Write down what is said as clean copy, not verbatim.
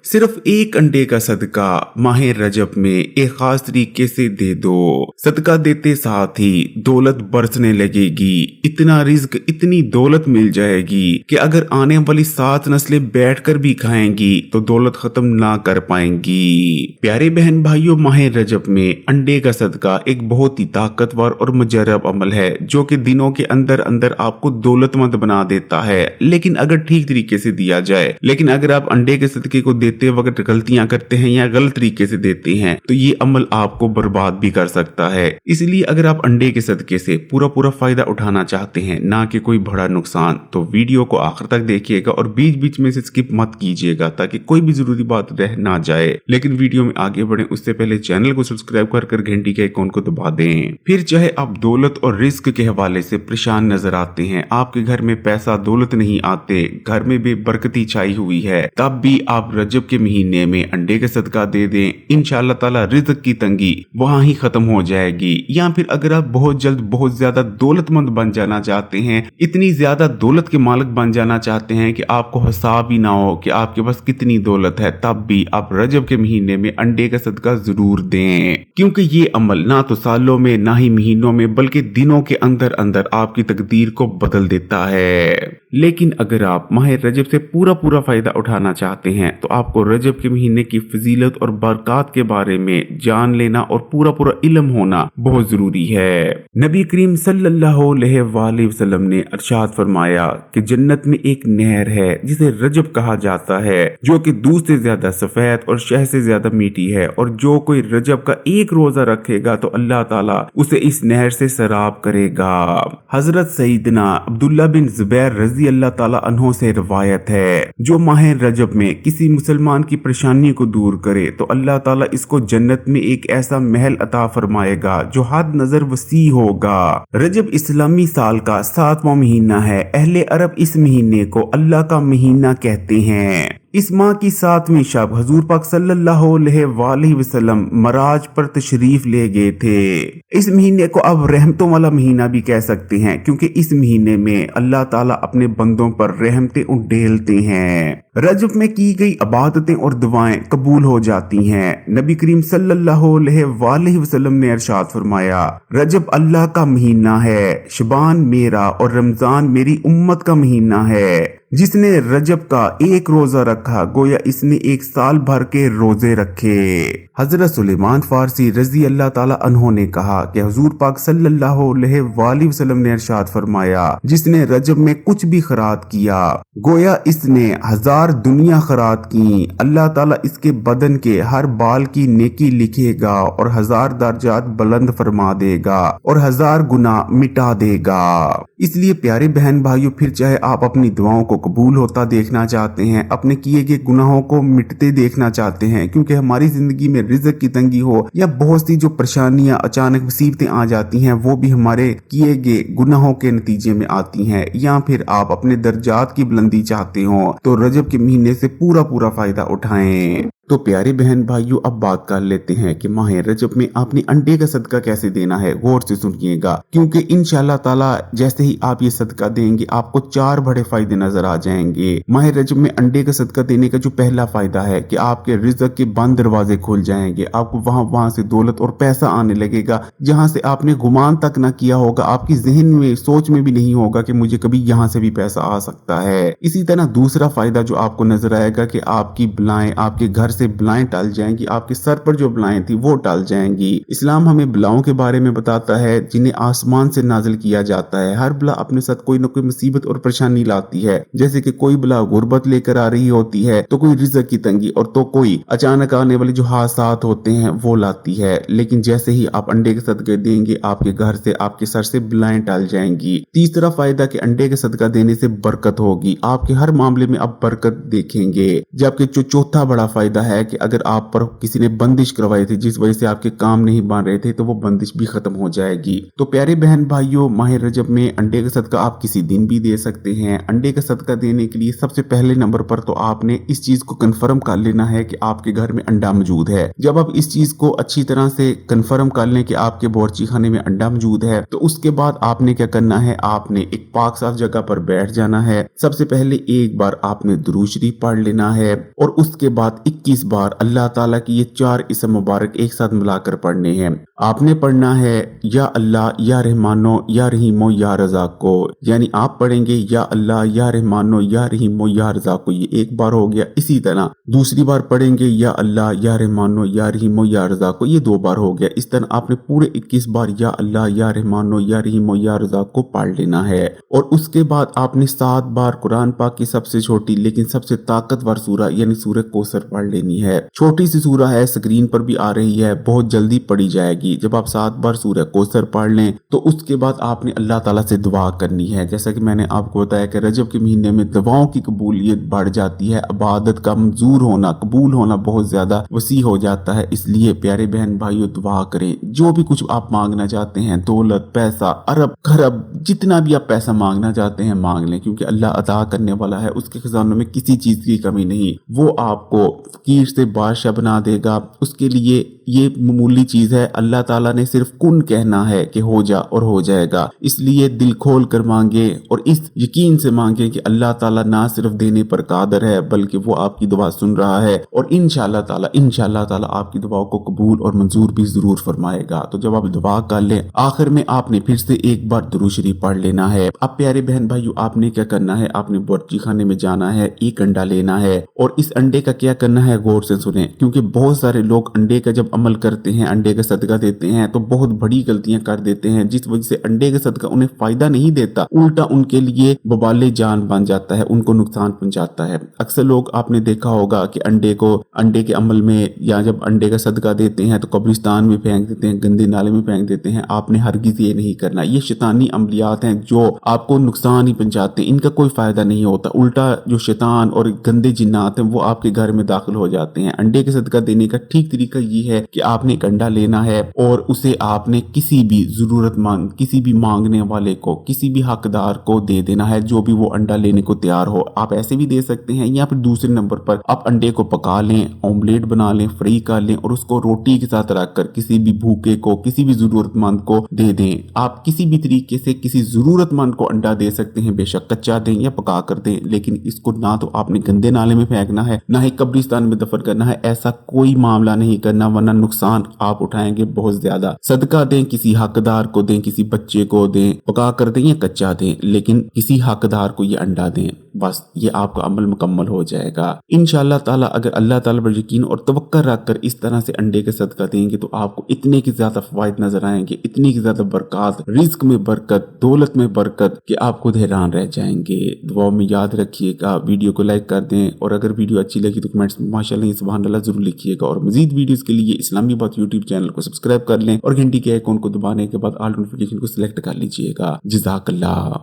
सिर्फ एक अंडे का सदका माह रजब में एक खास तरीके से दे दो। सदका देते साथ ही दौलत बरसने लगेगी। इतना रिज्क, इतनी दौलत मिल जाएगी कि अगर आने वाली 7 नस्लें बैठकर भी खाएंगी तो दौलत खत्म ना कर पाएंगी। प्यारे बहन भाइयों, माह रजब में अंडे का सदका एक बहुत ही ताकतवर और मुजर्रब अमल है जो कि दिनों के अंदर अंदर आपको दौलतमंद बना देता है, लेकिन अगर ठीक तरीके से दिया जाए। लेकिन अगर आप अंडे के सदके को देते वक्त गलतियां करते हैं या गलत तरीके से देते हैं तो ये अमल आपको बर्बाद भी कर सकता है। इसलिए अगर आप अंडे के सदके से पूरा फायदा उठाना चाहते हैं, ना कि कोई बड़ा नुकसान, तो वीडियो को आखिर तक देखिएगा और बीच बीच में से स्किप मत कीजिएगा ताकि कोई भी जरूरी बात रह ना जाए। लेकिन वीडियो में आगे बढ़े उससे पहले चैनल को सब्सक्राइब कर घंटी के आइकॉन को दबा दें। फिर चाहे आप दौलत और रिस्क के हवाले से परेशान नजर आते हैं, आपके घर में पैसा दौलत नहीं आते, घर में बेबरकती छाई हुई है, तब भी आप रजब के महीने में अंडे का सदका दे दें। इंशाअल्लाह ताला रिज़्क की तंगी वहां ही खत्म हो जाएगी। या फिर अगर आप बहुत जल्द बहुत ज्यादा दौलतमंद बन जाना चाहते हैं, इतनी ज्यादा दौलत के मालिक बन जाना चाहते हैं कि आपको हिसाब ही ना हो कि आपके पास कितनी दौलत है, तब भी आप रजब के महीने में अंडे का सदका जरूर दें, क्योंकि ये अमल ना तो सालों में ना ही महीनों में बल्कि दिनों के अंदर अंदर आपकी तकदीर को बदल देता है। लेकिन अगर आप माह रजब से पूरा फायदा उठाना चाहते हैं तो आपको रजब के महीने की फजीलत और बरकत के बारे में जान लेना और पूरा इल्म होना बहुत जरूरी है। नबी करीम सल्लल्लाहु अलैहि वसल्लम ने इरशाद फरमाया कि जन्नत में एक नहर है जिसे रजब कहा जाता है, जो कि दूध से ज्यादा सफेद और शहद से ज्यादा मीठी है, और जो कोई रजब का एक रोजा रखेगा तो अल्लाह ताला उसे इस नहर से सराब करेगा। हजरत सईदना अब्दुल्ला बिन जुबैर रजी अल्लाह ताला अन्हो से रिवायत है, जो माह रजब में किसी मुसलमान की परेशानी को दूर करे तो अल्लाह ताला इसको जन्नत में एक ऐसा महल अता फरमाएगा जो हद नजर वसी होगा। रजब इस्लामी साल का 7वां महीना है। अहले अरब इस महीने को अल्लाह का महीना कहते हैं। इस माह की 7वीं शब हजूर पाक सल्लल्लाहु अलैहि वसल्लम मराज पर तशरीफ ले गए थे। इस महीने को अब रहमतों वाला महीना भी कह सकते हैं, क्योंकि इस महीने में अल्लाह ताला अपने बंदों पर रहमतें उड़ेलते हैं। रजब में की गई इबादतें और दुआएं कबूल हो जाती हैं। नबी करीम सल्लल्लाहु अलैहि वसल्लम ने इरशाद फरमाया, रजब अल्लाह का महीना है, शबान मेरा और रमजान मेरी उम्मत का महीना है। जिसने रजब का एक रोजा रखा गोया इसने एक साल भर के रोजे रखे। हजरत सुलेमान फारसी रजी अल्लाह ताला अन्हो ने कहा कि हुजूर पाक सल्लल्लाहु अलैहि वसल्लम ने इरशाद फरमाया, जिसने रजब में कुछ भी खैरात किया गोया इसने 1000 दुनिया खैरात की। अल्लाह ताला इसके बदन के हर बाल की नेकी लिखेगा और 1000 दर्जात बुलंद फरमा देगा और 1000 गुनाह मिटा देगा। इसलिए प्यारे बहन भाइयों, फिर चाहे आप अपनी दुआओं को कबूल होता देखना चाहते हैं, अपने किए गए गुनाहों को मिटते देखना चाहते हैं, क्योंकि हमारी जिंदगी में रिज़्क की तंगी हो या बहुत सी जो परेशानियां अचानक मुसीबतें आ जाती हैं वो भी हमारे किए गए गुनाहों के नतीजे में आती हैं, या फिर आप अपने दर्जात की बुलंदी चाहते हो तो रजब के महीने से पूरा फायदा उठाएं। तो प्यारे बहन भाइयों, अब बात कर लेते हैं कि माह रजब में आपने अंडे का सदका कैसे देना है। गौर से सुनिएगा, क्योंकि इंशाअल्लाह ताला जैसे ही आप ये सदका देंगे आपको 4 बड़े फायदे नजर आ जाएंगे। माह रजब में अंडे का सदका देने का जो पहला फायदा है कि आपके रिज़्क के बंद दरवाजे खुल जाएंगे। आपको वहां से दौलत और पैसा आने लगेगा जहां से आपने गुमान तक ना किया होगा, आपकी जहन में सोच में भी नहीं होगा कि मुझे कभी यहाँ से भी पैसा आ सकता है। इसी तरह दूसरा फायदा जो आपको नजर आएगा कि आपकी बलाएं, आपके घर से बलाएं टल जाएंगी, आपके सर पर जो बलाएं थी वो टल जाएंगी। इस्लाम हमें बलाओं के बारे में बताता है जिन्हें आसमान से नाजिल किया जाता है। हर बला अपने साथ कोई न कोई मुसीबत और परेशानी लाती है, जैसे कि कोई बला गुर्बत लेकर आ रही होती है, तो कोई रिज़्क की तंगी, और तो कोई अचानक आने वाले जो हादसात होते हैं वो लाती है। लेकिन जैसे ही आप अंडे के सदके देंगे आपके घर से, आपके सर से बलाएं टल जाएंगी। तीसरा फायदा कि अंडे के सदका देने से बरकत होगी, आपके हर मामले में आप बरकत देखेंगे। जबकि जो चौथा बड़ा फायदा है कि अगर आप पर किसी ने बंदिश करवाई थी जिस वजह से आपके काम नहीं बन रहे थे तो वो बंदिश भी खत्म हो जाएगी। तो प्यारे बहन भाइयों, माह रजब में अंडे का सदका आप किसी दिन भी दे सकते हैं। अंडे का सदका देने के लिए सबसे पहले नंबर पर तो आपने इस चीज को कंफर्म कर लेना है कि आपके घर में अंडा मौजूद है। जब आप इस चीज को अच्छी तरह से कंफर्म कर लें कि आपके बावर्ची खाने में अंडा मौजूद है, तो उसके बाद आपने क्या करना है, आपने एक पाक साफ जगह पर बैठ जाना है। सबसे पहले एक बार आपने दुरूद शरीफ पढ़ लेना है और उसके बाद 21 बार अल्लाह ताला की ये 4 इस्म मुबारक एक साथ मिलाकर पढ़ने हैं। आपने पढ़ना है या अल्लाह या रहमानो या रहीमो या रज़ाको, यानी आप पढ़ेंगे या अल्लाह या रहमानो या रहीमो या रज़ाको, ये एक बार हो गया। इसी तरह दूसरी बार पढ़ेंगे या अल्लाह या रहमानो या रहीमो या रज़ाको, ये 2 बार हो गया। इस तरह आपने पूरे 21 बार या अल्लाह या रहमानो या रहीमो या रज़ाको पढ़ लेना है। और उसके बाद आपने 7 बार कुरान पाक की सबसे छोटी लेकिन सबसे ताकतवर सूरा यानी सूरह कौसर पढ़ लेनी है। छोटी सी सूरा है, स्क्रीन पर भी आ रही है, बहुत जल्दी पढ़ी जाएगी। जब आप 7 बार सूरह कौसर पढ़ लें तो उसके बाद आपने अल्लाह ताला से दुआ करनी है। जैसा कि मैंने आपको बताया कि रजब के महीने में दुआओं की कबूलियत बढ़ जाती है, इबादत का मंजूर होना, कबूल होना बहुत ज्यादा वसी हो जाता है। इसलिए प्यारे बहन भाइयों, दुआ करें। जो भी कुछ आप मांगना चाहते हैं, दौलत, पैसा, अरब खरब, जितना भी आप पैसा मांगना चाहते हैं मांग लें, क्योंकि अल्लाह अता करने वाला है। उसके खजानों में किसी चीज की कमी नहीं। वो आपको फकीर से बादशाह बना देगा। उसके लिए ये मामूली चीज है, अल्लाह ताला ने सिर्फ कुन कहना है कि हो जा और हो जाएगा। इसलिए दिल खोल कर मांगे और इस यकीन से मांगे कि अल्लाह ताला ना सिर्फ देने पर कादर है बल्कि वो आपकी दुआ सुन रहा है और इंशाअल्लाह ताला आपकी दुआओं को कबूल और मंजूर भी जरूर फरमाएगा। तो जब आप दुआ कर लें, आखिर में आपने फिर से एक बार दुरूद शरीफ पढ़ लेना है। अब प्यारे बहन भाइयों, आपने क्या करना है, आपने बावर्ची खाने में जाना है, एक अंडा लेना है और इस अंडे का क्या करना है गौर से सुने, क्योंकि बहुत सारे लोग अंडे का जब अमल करते हैं, अंडे का सदका देते हैं तो बहुत बड़ी गलतियां कर देते हैं, जिस वजह से अंडे का सदका उन्हें फायदा नहीं देता, उल्टा उनके लिए बबाले जान बन जाता है, उनको नुकसान पहुंचाता है। अक्सर लोग आपने देखा होगा कि अंडे के अमल में या जब अंडे का सदका देते हैं तो कब्रिस्तान में फेंक देते हैं, गंदे नाले में फेंक देते हैं। आपने हरगिज ये नहीं करना। ये शैतानी अमलियात हैं जो आपको नुकसान ही पहुंचाते हैं, इनका कोई फायदा नहीं होता। उल्टा जो शैतान और गंदे जिन्नात हैं वो आपके घर में दाखिल हो जाते हैं। अंडे का सदका देने का ठीक तरीका ये है कि आपने एक अंडा लेना है और उसे आपने किसी भी जरूरतमंद, किसी भी मांगने वाले को, किसी भी हकदार को दे देना है जो भी वो अंडा लेने को तैयार हो। आप ऐसे भी दे सकते हैं या फिर दूसरे नंबर पर आप अंडे को पका लें, ऑमलेट बना लें, फ्राई कर लें और उसको रोटी के साथ रखकर किसी भी भूखे को, किसी भी जरूरतमंद को दे दें। आप किसी भी तरीके से किसी जरूरतमंद को अंडा दे सकते हैं, बेशक कच्चा दें या पका कर दें, लेकिन इसको ना तो आपने गंदे नाले में फेंकना है ना ही कब्रिस्तान में दफन करना है। ऐसा कोई मामला नहीं करना, वरना नुकसान आप उठाएंगे बहुत ज्यादा। सदका दें, किसी हकदार को दें, किसी बच्चे को दें, पका कर दें या कच्चा दें, लेकिन किसी हकदार को ये अंडा दें। बस ये आपका अमल मुकम्मल हो जाएगा इंशाअल्लाह ताला। अगर अल्लाह ताला पर यकीन और तवक्कुल रखकर इस तरह से अंडे का सदका देंगे तो आपको इतने की ज्यादा फवाइद नजर आएंगे, इतनी की ज्यादा बरकत, रिज्क में बरकत, दौलत में बरकत कि आप खुद हैरान रह जाएंगे। दुआ में याद रखिएगा, वीडियो को लाइक कर दें और अगर वीडियो अच्छी लगी तो कमेंट्स में माशाअल्लाह सुभान अल्लाह जरूर लिखिएगा। और मजीद वीडियोस के लिए इस्लामी बात यूट्यूब चैनल को सब्सक्राइब कर लें और घंटी के आइकॉन को दबाने के बाद ऑल नोटिफिकेशन को सिलेक्ट कर लीजिएगा। जज़ाकल्लाह।